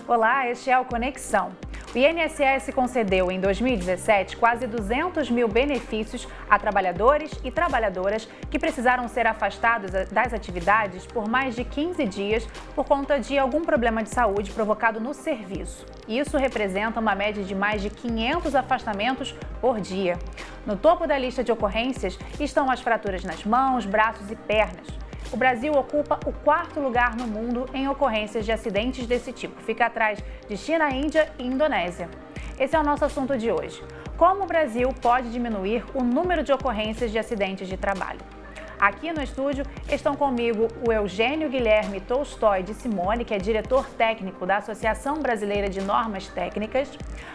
Olá, este é o Conexão. O INSS concedeu em 2017 quase 200 mil benefícios a trabalhadores e trabalhadoras que precisaram ser afastados das atividades por mais de 15 dias por conta de algum problema de saúde provocado no serviço. Isso representa uma média de mais de 500 afastamentos por dia. No topo da lista de ocorrências estão as fraturas nas mãos, braços e pernas. O Brasil ocupa o 4º lugar no mundo em ocorrências de acidentes desse tipo. Fica atrás de China, Índia e Indonésia. Esse é o nosso assunto de hoje. Como o Brasil pode diminuir o número de ocorrências de acidentes de trabalho? Aqui no estúdio estão comigo o Eugênio Guilherme Tolstói de Simone, que é diretor técnico da Associação Brasileira de Normas Técnicas,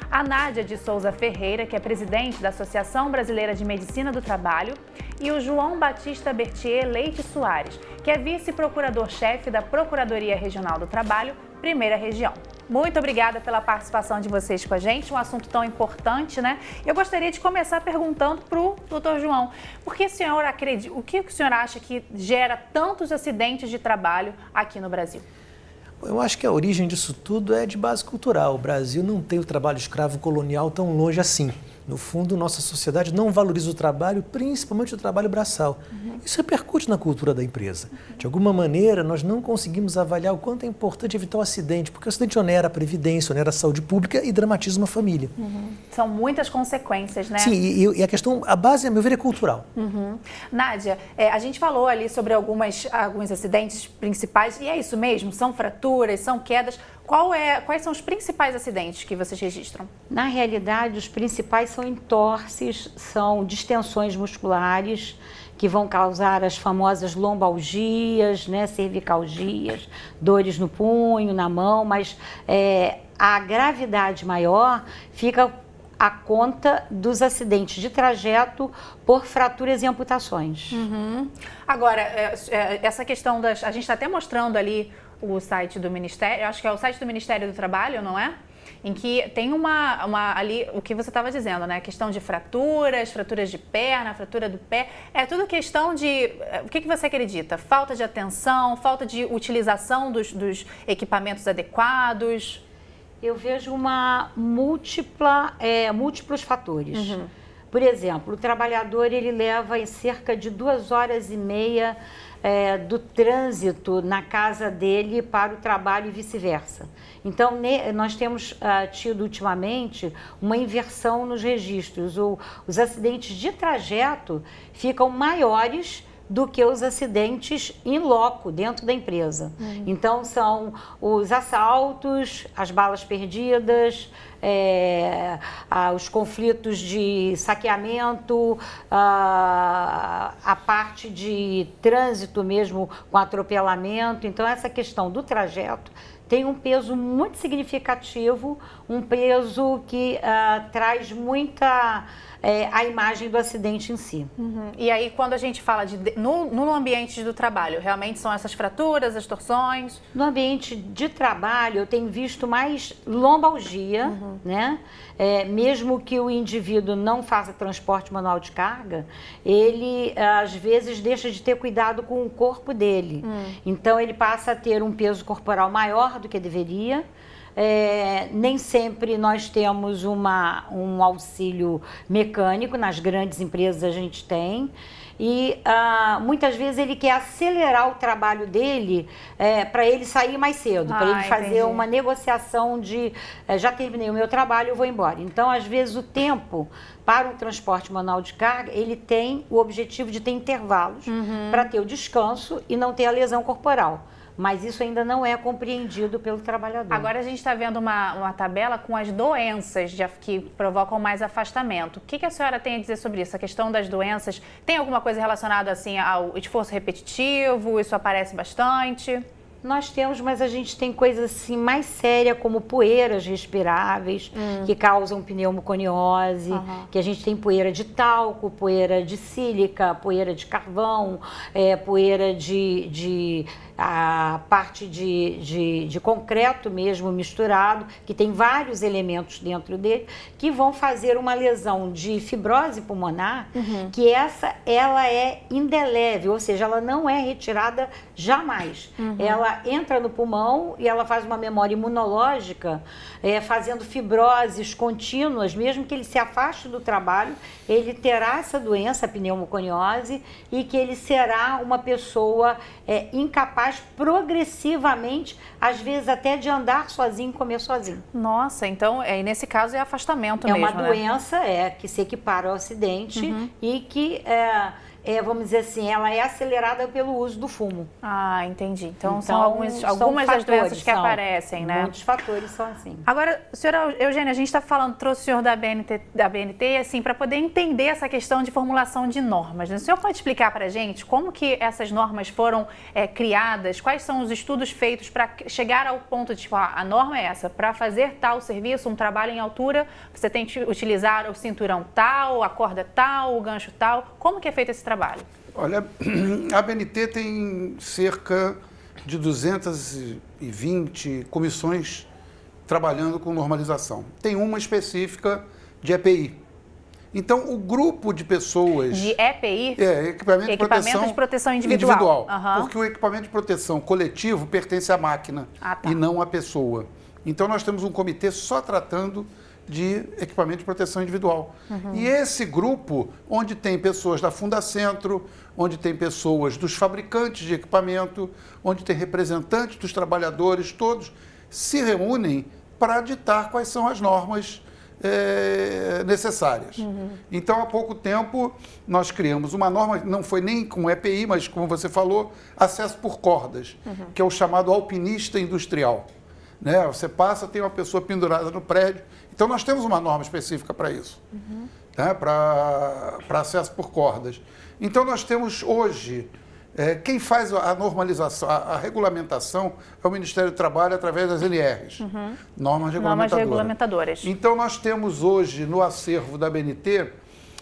a Nádia de Souza Ferreira, que é presidente da Associação Brasileira de Medicina do Trabalho, e o João Batista Bertier Leite Soares, que é vice-procurador-chefe da Procuradoria Regional do Trabalho, Primeira Região. Muito obrigada pela participação de vocês com a gente, um assunto tão importante, né? Eu gostaria de começar perguntando para o doutor João, o que o senhor acha que gera tantos acidentes de trabalho aqui no Brasil? Eu acho que a origem disso tudo é de base cultural. O Brasil não tem o trabalho escravo colonial tão longe assim. No fundo, nossa sociedade não valoriza o trabalho, principalmente o trabalho braçal. Isso repercute na cultura da empresa. De alguma maneira, nós não conseguimos avaliar o quanto é importante evitar o acidente, porque o acidente onera a previdência, onera a saúde pública e dramatiza uma família. São muitas consequências, né? Sim, e a questão, a base, a meu ver, é cultural. Nádia, a gente falou ali sobre alguns acidentes principais, e é isso mesmo? São fraturas, são quedas. Quais são os principais acidentes que vocês registram? Na realidade, os principais são entorses, são distensões musculares que vão causar as famosas lombalgias, né, cervicalgias, dores no punho, na mão, mas a gravidade maior fica à conta dos acidentes de trajeto por fraturas e amputações. Agora, essa questão a gente está até mostrando ali o site do Ministério, acho que é o site do Ministério do Trabalho, não é? Em que tem ali, o que você estava dizendo, né? Questão de fraturas de perna, fratura do pé. É tudo questão de, o que você acredita? Falta de atenção, falta de utilização dos equipamentos adequados? Eu vejo múltiplos fatores. Por exemplo, o trabalhador ele leva em cerca de 2h30 do trânsito na casa dele para o trabalho e vice-versa. Então, nós temos tido ultimamente uma inversão nos registros. Os acidentes de trajeto ficam maiores do que os acidentes in loco, dentro da empresa. Então, são os assaltos, as balas perdidas, os conflitos de saqueamento, a parte de trânsito mesmo com atropelamento. Então, essa questão do trajeto tem um peso muito significativo, um peso que traz muita a imagem do acidente em si. E aí, quando a gente fala no ambiente do trabalho, realmente são essas fraturas, as torções? No ambiente de trabalho, eu tenho visto mais lombalgia, né? Mesmo que o indivíduo não faça transporte manual de carga, ele às vezes deixa de ter cuidado com o corpo dele. Então, ele passa a ter um peso corporal maior do que deveria. Nem sempre nós temos um auxílio mecânico, nas grandes empresas a gente tem, e muitas vezes ele quer acelerar o trabalho dele para ele sair mais cedo, para ele fazer uma negociação de já terminei o meu trabalho, eu vou embora. Então, às vezes, o tempo para o transporte manual de carga, ele tem o objetivo de ter intervalos para ter o descanso e não ter a lesão corporal. Mas isso ainda não é compreendido pelo trabalhador. Agora a gente está vendo uma tabela com as doenças que provocam mais afastamento. O que a senhora tem a dizer sobre isso? A questão das doenças, tem alguma coisa relacionada assim ao esforço repetitivo? Isso aparece bastante? Nós temos, mas a gente tem coisas assim mais sérias, como poeiras respiráveis, que causam pneumoconiose, que a gente tem poeira de talco, poeira de sílica, poeira de carvão, poeira a parte de concreto mesmo misturado, que tem vários elementos dentro dele, que vão fazer uma lesão de fibrose pulmonar, que ela é indelével, ou seja, ela não é retirada jamais. ela entra no pulmão e ela faz uma memória imunológica, fazendo fibroses contínuas, mesmo que ele se afaste do trabalho, ele terá essa doença, a pneumoconiose, e que ele será uma pessoa incapaz progressivamente, às vezes até de andar sozinho e comer sozinho. Nossa, então, nesse caso é afastamento mesmo, É uma né? doença que se equipara ao acidente e que, vamos dizer assim, ela é acelerada pelo uso do fumo. Ah, entendi. Então são algumas fatores, das doenças que aparecem, né? Muitos fatores são assim. Agora, senhora Eugênia, a gente está trouxe o senhor da BNT assim, para poder entender essa questão de formulação de normas, né? O senhor pode explicar para a gente como que essas normas foram criadas, quais são os estudos feitos para chegar ao ponto de, tipo, a norma é essa, para fazer tal serviço, um trabalho em altura, você tem que utilizar o cinturão tal, a corda tal, o gancho tal, como que é feito esse trabalho? Olha, a BNT tem cerca de 220 comissões trabalhando com normalização. Tem uma específica de EPI. Então, o grupo de pessoas... De EPI? Equipamento de proteção individual. Porque o equipamento de proteção coletivo pertence à máquina e não à pessoa. Então, nós temos um comitê só tratando de equipamento de proteção individual. E esse grupo, onde tem pessoas da Fundacentro, onde tem pessoas dos fabricantes de equipamento, onde tem representantes dos trabalhadores, todos se reúnem para ditar quais são as normas necessárias. Então, há pouco tempo, nós criamos uma norma, não foi nem com EPI, mas, como você falou, acesso por cordas, que é o chamado alpinista industrial. Né? Você passa, tem uma pessoa pendurada no prédio. Então, nós temos uma norma específica para isso, né? Para acesso por cordas. Então, nós temos hoje, quem faz a normalização, a regulamentação é o Ministério do Trabalho através das NRs, normas regulamentadoras. Então, nós temos hoje no acervo da BNT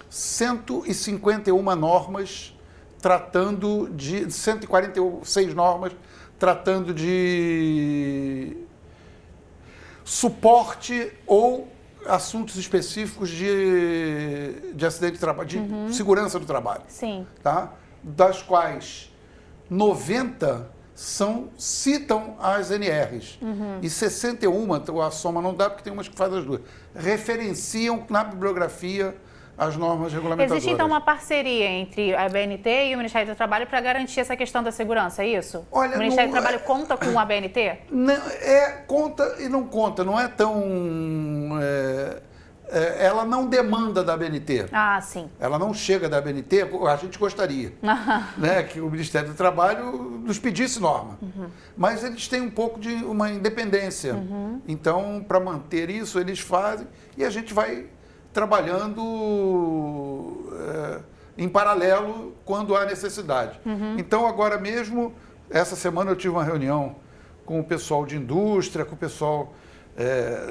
151 normas tratando de 146 normas tratando de suporte ou assuntos específicos de acidente de trabalho, de segurança do trabalho. Sim. Tá? Das quais 90 citam as NRs. E 61, a soma não dá porque tem umas que fazem as duas, referenciam na bibliografia as normas regulamentadoras. Existe, então, uma parceria entre a BNT e o Ministério do Trabalho para garantir essa questão da segurança, é isso? Olha, o Ministério do Trabalho conta com a BNT? Não, conta e não conta, não é tão... ela não demanda da BNT. Ah, sim. Ela não chega da BNT, a gente gostaria né, que o Ministério do Trabalho nos pedisse norma. Mas eles têm um pouco de uma independência. Então, para manter isso, eles fazem e a gente vai trabalhando em paralelo quando há necessidade. Então, agora mesmo, essa semana eu tive uma reunião com o pessoal de indústria, com o pessoal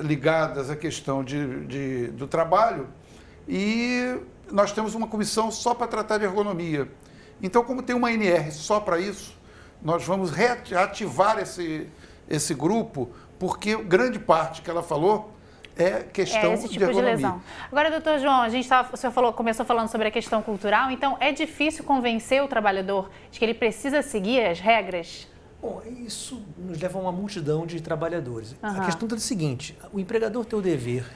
ligadas à questão do trabalho, e nós temos uma comissão só para tratar de ergonomia. Então, como tem uma NR só para isso, nós vamos reativar esse grupo, porque grande parte que ela falou é questão esse tipo de ergonomia. lesão. Agora, doutor João, o senhor começou falando sobre a questão cultural, então é difícil convencer o trabalhador de que ele precisa seguir as regras? Bom, isso nos leva a uma multidão de trabalhadores. A questão é o seguinte, o empregador tem o dever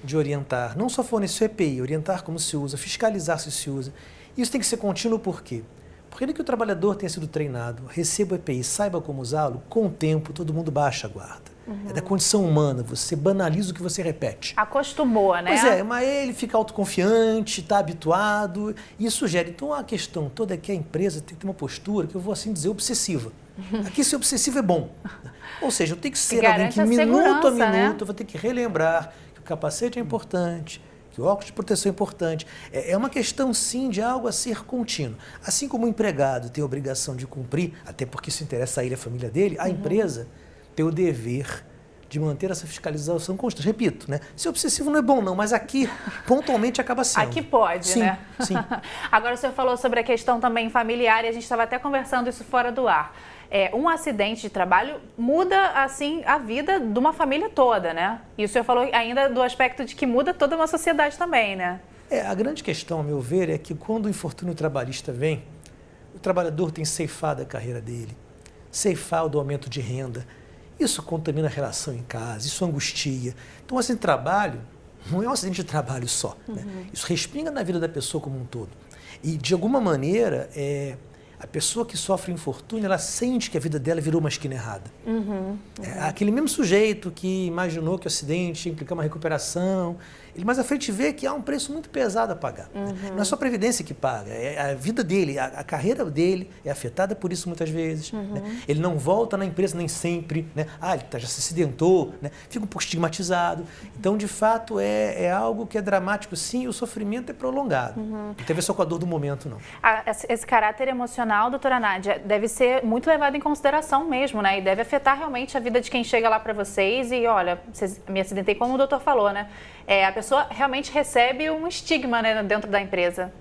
de orientar, não só fornecer o EPI, orientar como se usa, fiscalizar se se usa. Isso tem que ser contínuo por quê? Porque nem que o trabalhador tenha sido treinado, receba o EPI, saiba como usá-lo, com o tempo todo mundo baixa a guarda. É da condição humana, você banaliza o que você repete. Acostumou, né? Pois mas ele fica autoconfiante, está habituado, e isso gera. Então a questão toda é que a empresa tem que ter uma postura, que eu vou assim dizer, obsessiva. Aqui ser obsessivo é bom. Ou seja, eu tenho que ser alguém que minuto a minuto eu vou ter que relembrar que o capacete é importante, que o óculos de proteção é importante. É uma questão, sim, de algo a ser contínuo. Assim como o empregado tem a obrigação de cumprir, até porque isso interessa a ele e a família dele, a empresa tem o dever de manter essa fiscalização constante. Repito, né? Ser obsessivo não é bom, não, mas aqui, pontualmente, acaba sendo. Aqui pode, sim, né? Sim. Agora, o senhor falou sobre a questão também familiar, e a gente estava até conversando isso fora do ar. Um acidente de trabalho muda, assim, a vida de uma família toda, né? E o senhor falou ainda do aspecto de que muda toda uma sociedade também, né? A grande questão, ao meu ver, é que quando o infortúnio trabalhista vem, o trabalhador tem ceifado a carreira dele, ceifar do aumento de renda. Isso contamina a relação em casa, isso angustia. Então, um acidente de trabalho não é um acidente de trabalho só. Né? Isso respinga na vida da pessoa como um todo. E, de alguma maneira, a pessoa que sofre infortúnio, ela sente que a vida dela virou uma esquina errada. Aquele mesmo sujeito que imaginou que o acidente ia implicar uma recuperação, ele mais à frente vê que há um preço muito pesado a pagar. Não é só a previdência que paga, é a vida dele, a carreira dele é afetada por isso muitas vezes. Né? Ele não volta na empresa nem sempre, né? Ele já se acidentou, né? Fica um pouco estigmatizado. Então, de fato, é algo que é dramático, sim, e o sofrimento é prolongado. Não tem a ver só com a dor do momento, não. Esse caráter emocional, doutora Nádia, deve ser muito levado em consideração mesmo, né? E deve afetar realmente a vida de quem chega lá para vocês e, olha, me acidentei, como o doutor falou, né? A pessoa realmente recebe um estigma, né, dentro da empresa.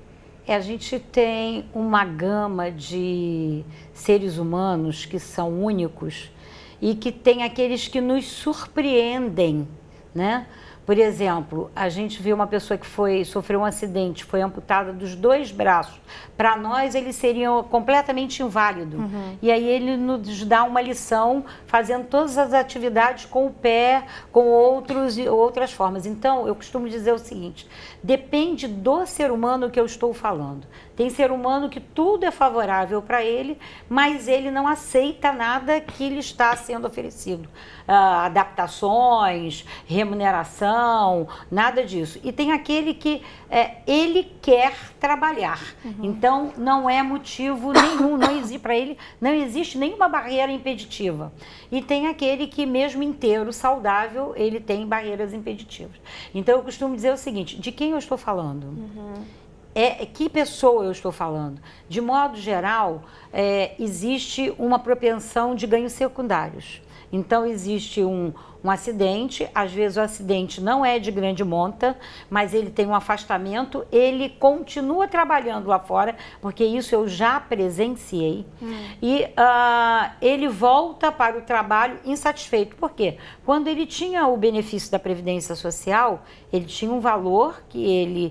A gente tem uma gama de seres humanos que são únicos e que tem aqueles que nos surpreendem, né? Por exemplo, a gente viu uma pessoa que sofreu um acidente, foi amputada dos 2 braços. Para nós, ele seria completamente inválido. E aí ele nos dá uma lição fazendo todas as atividades com o pé, com outras formas. Então, eu costumo dizer o seguinte, depende do ser humano que eu estou falando. Tem ser humano que tudo é favorável para ele, mas ele não aceita nada que lhe está sendo oferecido. Adaptações, remuneração, nada disso. E tem aquele que ele quer trabalhar. Então, não é motivo nenhum, para ele não existe nenhuma barreira impeditiva. E tem aquele que, mesmo inteiro, saudável, ele tem barreiras impeditivas. Então, eu costumo dizer o seguinte, de quem eu estou falando? Que pessoa eu estou falando? De modo geral, existe uma propensão de ganhos secundários. Então, existe um acidente, às vezes o acidente não é de grande monta, mas ele tem um afastamento, ele continua trabalhando lá fora, porque isso eu já presenciei, e ele volta para o trabalho insatisfeito. Por quê? Quando ele tinha o benefício da Previdência Social, ele tinha um valor que ele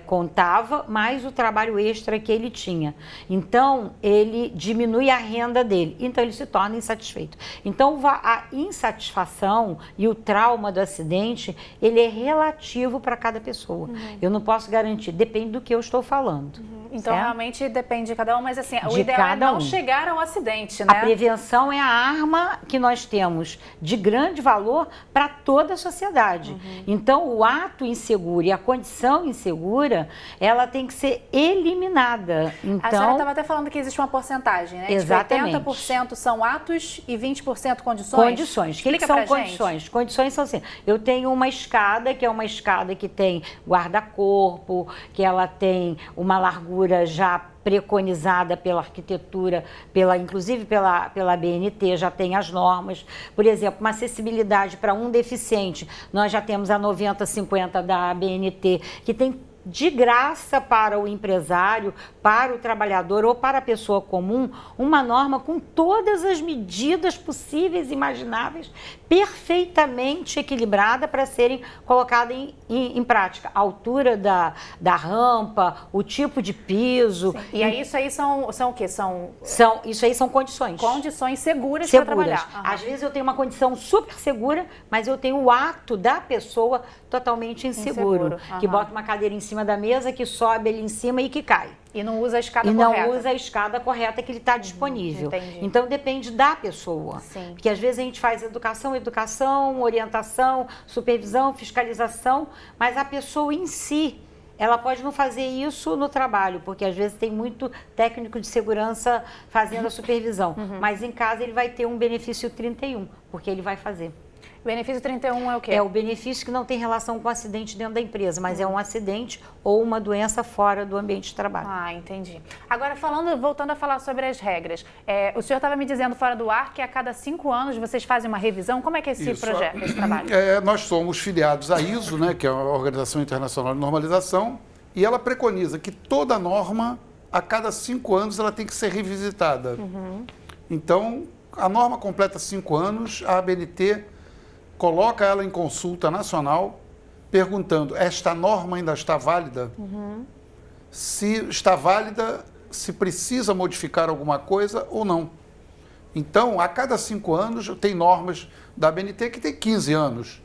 contava, mais o trabalho extra que ele tinha. Então, ele diminui a renda dele, então ele se torna insatisfeito. Então, a insatisfação e o trauma do acidente, ele é relativo para cada pessoa. Eu não posso garantir, depende do que eu estou falando. Então, certo? Realmente depende de cada um, mas assim, o De ideal é não um. chegar ao acidente, né? A prevenção é a arma que nós temos de grande valor para toda a sociedade. Então, o ato inseguro e a condição insegura, ela tem que ser eliminada. Então, a senhora estava até falando que existe uma porcentagem, né? Exatamente. Tipo, 80% são atos e 20% condições. Condições. O que são condições? Condições são assim, eu tenho uma escada, que é uma escada que tem guarda-corpo, que ela tem uma largura já preconizada pela arquitetura, inclusive pela BNT, já tem as normas. Por exemplo, uma acessibilidade para um deficiente, nós já temos a 90/50 da BNT, que tem de graça para o empresário, para o trabalhador ou para a pessoa comum, uma norma com todas as medidas possíveis e imagináveis, perfeitamente equilibrada para serem colocadas em prática. A altura da rampa, o tipo de piso. Sim. E aí isso aí são o quê? Isso aí são condições. Condições seguras para trabalhar. Às vezes eu tenho uma condição super segura, mas eu tenho o ato da pessoa totalmente inseguro. Que bota uma cadeira em cima da mesa, que sobe ali em cima e que cai. E não usa a escada correta. correta. E não usa a escada correta que ele está disponível. Entendi. Então, depende da pessoa. Sim. Porque, às vezes, a gente faz educação, orientação, supervisão, fiscalização, mas a pessoa em si, ela pode não fazer isso no trabalho, porque, às vezes, tem muito técnico de segurança fazendo a supervisão. Mas, em casa, ele vai ter um benefício 31, porque ele vai fazer. O benefício 31 é o quê? É o benefício que não tem relação com o acidente dentro da empresa, mas é um acidente ou uma doença fora do ambiente de trabalho. Entendi. Agora, voltando a falar sobre as regras, o senhor estava me dizendo fora do ar que a cada 5 anos vocês fazem uma revisão. Como é que é esse projeto, esse trabalho? Nós somos filiados à ISO, né, que é a Organização Internacional de Normalização, e ela preconiza que toda norma, a cada 5 anos, ela tem que ser revisitada. Então, a norma completa 5 anos, a ABNT coloca ela em consulta nacional, perguntando, esta norma ainda está válida? Se está válida, se precisa modificar alguma coisa ou não. Então, a cada 5 anos, tem normas da ABNT que tem 15 anos.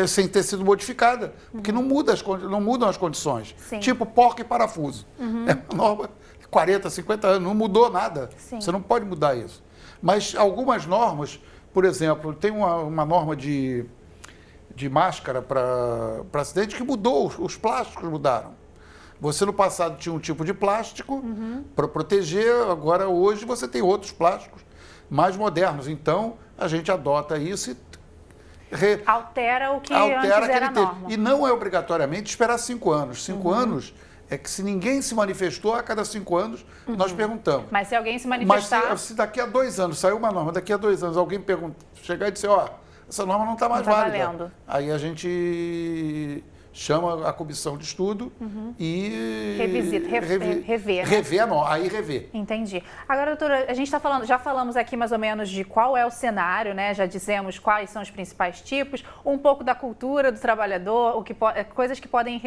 Sem ter sido modificada, porque não mudam as condições. Sim. Tipo porca e parafuso. É uma norma de 40, 50 anos, não mudou nada. Sim. Você não pode mudar isso. Mas algumas normas, por exemplo, tem uma norma de máscara para acidente que mudou, os plásticos mudaram. Você no passado tinha um tipo de plástico para proteger, agora hoje você tem outros plásticos mais modernos. Então, a gente adota isso e altera o que antes era a norma. E não é obrigatoriamente esperar 5 anos. 5 anos é que se ninguém se manifestou, a cada 5 anos nós perguntamos. Mas se alguém se manifestar... Mas se daqui a 2 anos, saiu uma norma, daqui a 2 anos alguém chegar e dizer, essa norma não está mais válida. Valendo. Aí a gente chama a comissão de estudo e rever a norma, aí rever. Entendi. Agora, doutora, a gente está falando, já falamos aqui mais ou menos de qual é o cenário, né? Já dissemos quais são os principais tipos, um pouco da cultura do trabalhador, coisas que podem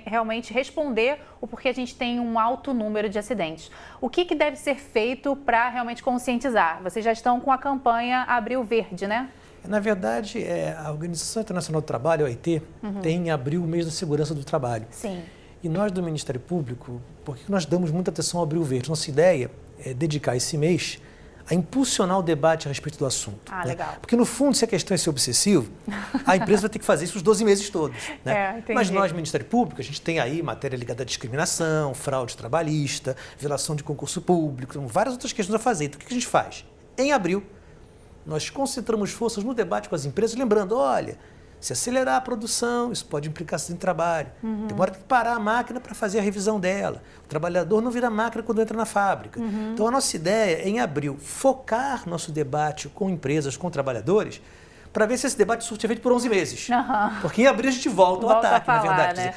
realmente responder o porquê a gente tem um alto número de acidentes. O que deve ser feito para realmente conscientizar? Vocês já estão com a campanha Abril Verde, né? Na verdade, a Organização Internacional do Trabalho, a OIT, tem em abril o mês da segurança do trabalho. Sim. E nós do Ministério Público, por que nós damos muita atenção ao Abril Verde? Nossa ideia é dedicar esse mês a impulsionar o debate a respeito do assunto. Ah, legal. Porque, no fundo, se a questão é ser obsessivo, a empresa vai ter que fazer isso os 12 meses todos. Né? Mas nós, Ministério Público, a gente tem aí matéria ligada à discriminação, fraude trabalhista, violação de concurso público, várias outras questões a fazer. Então, o que a gente faz? Em abril, nós concentramos forças no debate com as empresas, lembrando, olha, se acelerar a produção, isso pode implicar acidente de trabalho. Demora tem que parar a máquina para fazer a revisão dela. O trabalhador não vira máquina quando entra na fábrica. Então, a nossa ideia é, em abril, focar nosso debate com empresas, com trabalhadores, para ver se esse debate surte efeito por 11 meses. Porque em abril a gente volta ao ataque, na verdade. Né?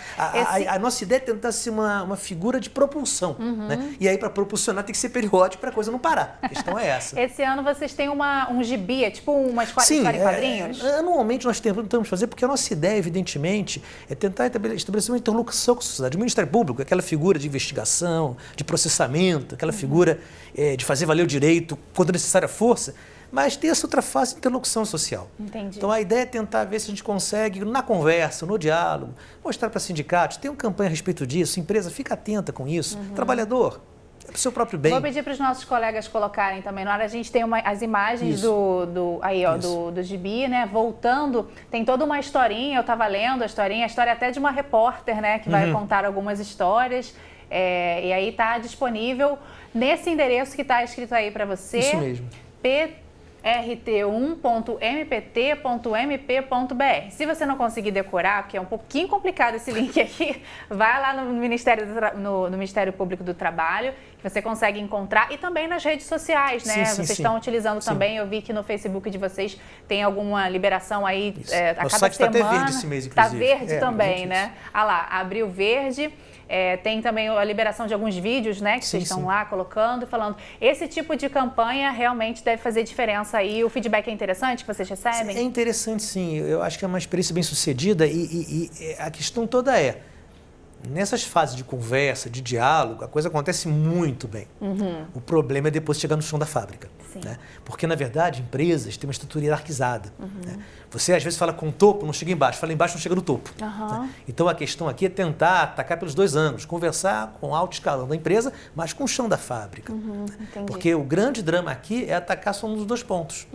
A nossa ideia é tentar ser uma figura de propulsão. Né? E aí, para propulsionar, tem que ser periódico para a coisa não parar. A questão é essa. Esse ano vocês têm um gibi, é tipo uma história em quadrinhos? Anualmente nós tentamos fazer, porque a nossa ideia, evidentemente, é tentar estabelecer uma interlocução com a sociedade. O Ministério Público é aquela figura de investigação, de processamento, aquela figura de fazer valer o direito, quando necessária a força, mas tem essa outra face de interlocução social. Entendi. Então, a ideia é tentar ver se a gente consegue, na conversa, no diálogo, mostrar para sindicatos, tem uma campanha a respeito disso, empresa, fica atenta com isso, trabalhador, é para o seu próprio bem. Vou pedir para os nossos colegas colocarem também, na hora a gente tem as imagens do gibi, né, voltando, tem toda uma historinha, eu estava lendo a história até de uma repórter, né, que vai contar algumas histórias, e aí está disponível nesse endereço que está escrito aí para você. Isso mesmo. rt1.mpt.mp.br. Se você não conseguir decorar, porque é um pouquinho complicado esse link aqui, vai lá no Ministério Público do Trabalho, que você consegue encontrar, e também nas redes sociais, né? Vocês estão utilizando também, eu vi que no Facebook de vocês tem alguma liberação aí a cada semana. Está até verde esse mês, inclusive. Está verde também, né? Ah lá, Abril Verde. Tem também a liberação de alguns vídeos, né, que vocês estão lá colocando, falando. Esse tipo de campanha realmente deve fazer diferença aí. O feedback é interessante que vocês recebem? É interessante, sim. Eu acho que é uma experiência bem sucedida e a questão toda é, nessas fases de conversa, de diálogo, a coisa acontece muito bem. O problema é depois chegar no chão da fábrica. Né? Porque, na verdade, empresas têm uma estrutura hierarquizada. Né? Você, às vezes, fala com o topo, não chega embaixo. Fala embaixo, não chega no topo. Né? Então, a questão aqui é tentar atacar pelos 2 ângulos. Conversar com o alto escalão da empresa, mas com o chão da fábrica. Porque o grande drama aqui é atacar só um dos 2 pontos.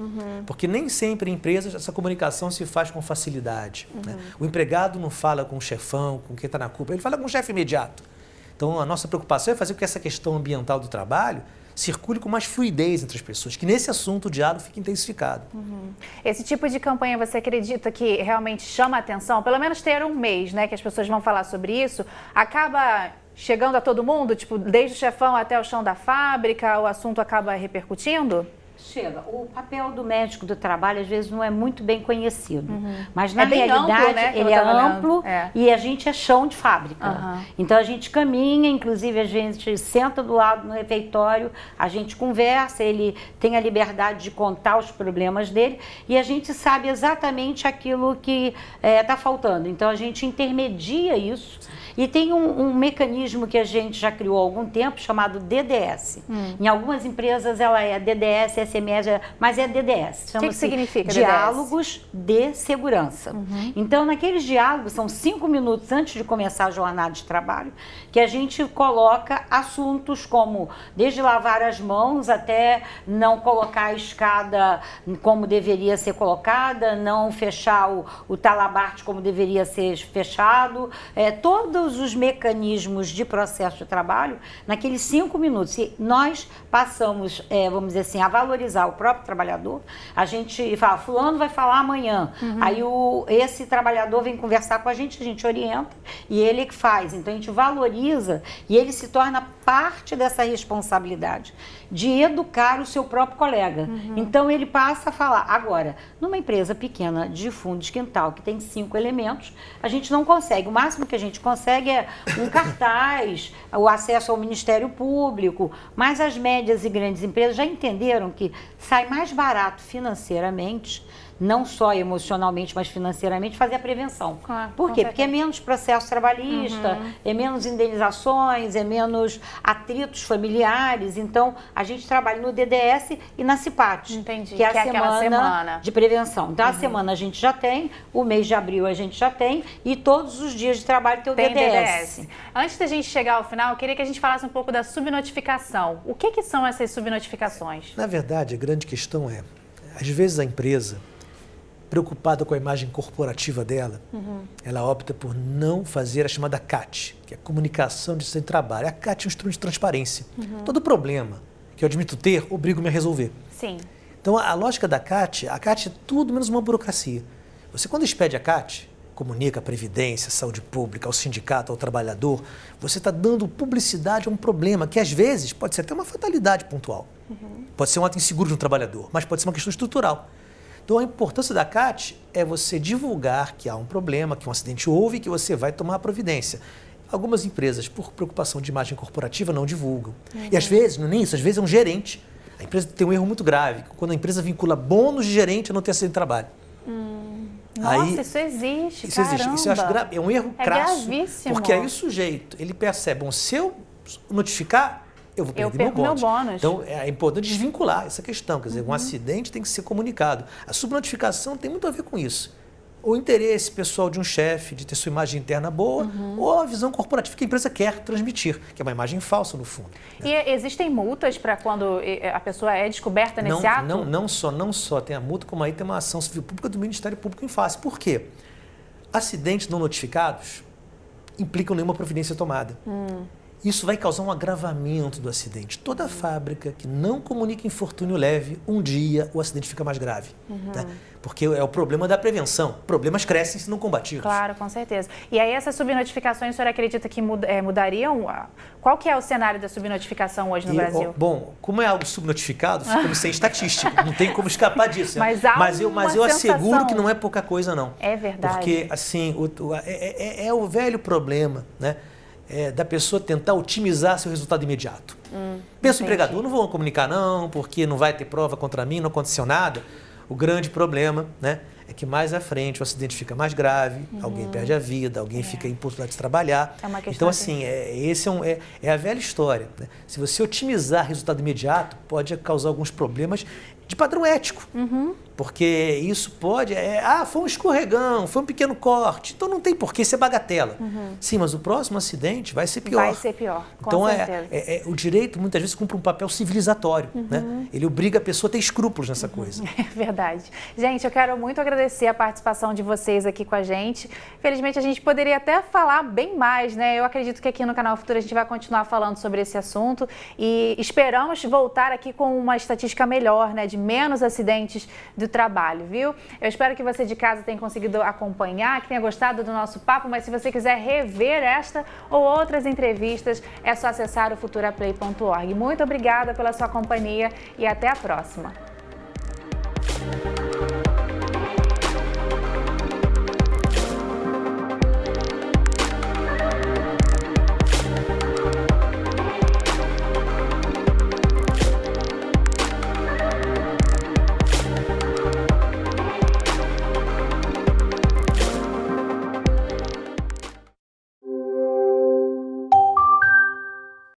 Porque nem sempre em empresas essa comunicação se faz com facilidade. Né? O empregado não fala com o chefão, com quem está na culpa. Ele fala com o chefe imediato. Então, a nossa preocupação é fazer com que essa questão ambiental do trabalho circule com mais fluidez entre as pessoas, que nesse assunto o diálogo fique intensificado. Esse tipo de campanha, você acredita que realmente chama a atenção? Pelo menos ter um mês, né, que as pessoas vão falar sobre isso, acaba chegando a todo mundo? Tipo, desde o chefão até o chão da fábrica, o assunto acaba repercutindo? Chega. O papel do médico do trabalho, às vezes, não é muito bem conhecido. Mas, na bem realidade, amplo, né, ele é amplo e a gente é chão de fábrica. Então, a gente caminha, inclusive, a gente senta do lado no refeitório, a gente conversa, ele tem a liberdade de contar os problemas dele e a gente sabe exatamente aquilo que está faltando. Então, a gente intermedia isso. E tem um mecanismo que a gente já criou há algum tempo chamado DDS. Em algumas empresas ela é DDS DSMS, mas é DDS. O que significa DDS? Diálogos de Segurança. Então, naqueles diálogos, são 5 minutos antes de começar a jornada de trabalho, que a gente coloca assuntos como desde lavar as mãos até não colocar a escada como deveria ser colocada, não fechar o talabarte como deveria ser fechado, todos os mecanismos de processo de trabalho naqueles 5 minutos. E nós passamos, vamos dizer assim, a valorizar o próprio trabalhador. A gente fala, fulano vai falar amanhã. Aí esse trabalhador vem conversar com a gente orienta e ele que faz. Então a gente valoriza e ele se torna parte dessa responsabilidade de educar o seu próprio colega. Então ele passa a falar. Agora, numa empresa pequena de fundo de quintal que tem 5 elementos, a gente não consegue. O máximo que a gente consegue é um cartaz, o acesso ao Ministério Público, mas as médias e grandes empresas já entenderam que sai mais barato financeiramente, não só emocionalmente, mas financeiramente, fazer a prevenção. Por quê? Porque é menos processo trabalhista, é menos indenizações, é menos atritos familiares. Então, a gente trabalha no DDS e na CIPAT, que é a semana de prevenção. Então, a semana a gente já tem, o mês de abril a gente já tem, e todos os dias de trabalho tem o DDS. Antes da gente chegar ao final, eu queria que a gente falasse um pouco da subnotificação. O que são essas subnotificações? Na verdade, a grande questão é, às vezes a empresa, preocupada com a imagem corporativa dela, ela opta por não fazer a chamada CAT, que é a comunicação de sem trabalho. A CAT é um instrumento de transparência. Todo problema que eu admito ter, obrigo-me a resolver. Sim. Então, a lógica da CAT, a CAT é tudo menos uma burocracia. Você, quando expede a CAT, comunica a Previdência, a Saúde Pública, ao sindicato, ao trabalhador, você está dando publicidade a um problema que, às vezes, pode ser até uma fatalidade pontual. Pode ser um ato inseguro de um trabalhador, mas pode ser uma questão estrutural. Então, a importância da CAT é você divulgar que há um problema, que um acidente houve e que você vai tomar a providência. Algumas empresas, por preocupação de imagem corporativa, não divulgam. E às vezes, não é nem isso, às vezes é um gerente. A empresa tem um erro muito grave, quando a empresa vincula bônus de gerente a não ter acidente de trabalho. Nossa, isso existe, Isso existe. Isso eu acho grave, é um erro crasso. Gravíssimo. Porque aí o sujeito, ele percebe, bom, se eu notificar, eu vou perder meu bônus. Então, é importante desvincular essa questão. Quer dizer, um acidente tem que ser comunicado. A subnotificação tem muito a ver com isso. O interesse pessoal de um chefe, de ter sua imagem interna boa, ou a visão corporativa que a empresa quer transmitir, que é uma imagem falsa, no fundo. E existem multas para quando a pessoa é descoberta nesse ato? Não só tem a multa, como aí tem uma ação civil pública do Ministério Público em face. Por quê? Acidentes não notificados implicam nenhuma providência tomada. Isso vai causar um agravamento do acidente. Toda fábrica que não comunica infortúnio leve, um dia o acidente fica mais grave. Né? Porque é o problema da prevenção. Problemas crescem se não combatidos. Claro, com certeza. E aí essas subnotificações, o senhor acredita que mudariam? Qual que é o cenário da subnotificação hoje no Brasil? Bom, como é algo subnotificado, ficamos sem estatística. Não tem como escapar disso. Mas eu asseguro que não é pouca coisa, não. É verdade. Porque, assim, é o velho problema, né? Da pessoa tentar otimizar seu resultado imediato. Pensa o empregador, não vou comunicar não, porque não vai ter prova contra mim, não aconteceu nada. O grande problema, né, é que mais à frente o acidente fica mais grave, alguém perde a vida, alguém fica impulsionado de trabalhar. É uma questão então, assim, é a velha história. Né? Se você otimizar resultado imediato, pode causar alguns problemas de padrão ético. Porque isso pode... foi um escorregão, foi um pequeno corte. Então não tem porquê ser bagatela. Sim, mas o próximo acidente vai ser pior. Vai ser pior, com então, certeza. O direito, muitas vezes, cumpre um papel civilizatório. Né? Ele obriga a pessoa a ter escrúpulos nessa coisa. É verdade. Gente, eu quero muito agradecer a participação de vocês aqui com a gente. Felizmente, a gente poderia até falar bem mais, né? Eu acredito que aqui no Canal Futuro a gente vai continuar falando sobre esse assunto e esperamos voltar aqui com uma estatística melhor, né? De menos acidentes do trabalho, viu? Eu espero que você de casa tenha conseguido acompanhar, que tenha gostado do nosso papo, mas se você quiser rever esta ou outras entrevistas, é só acessar o futuraplay.org. Muito obrigada pela sua companhia e até a próxima.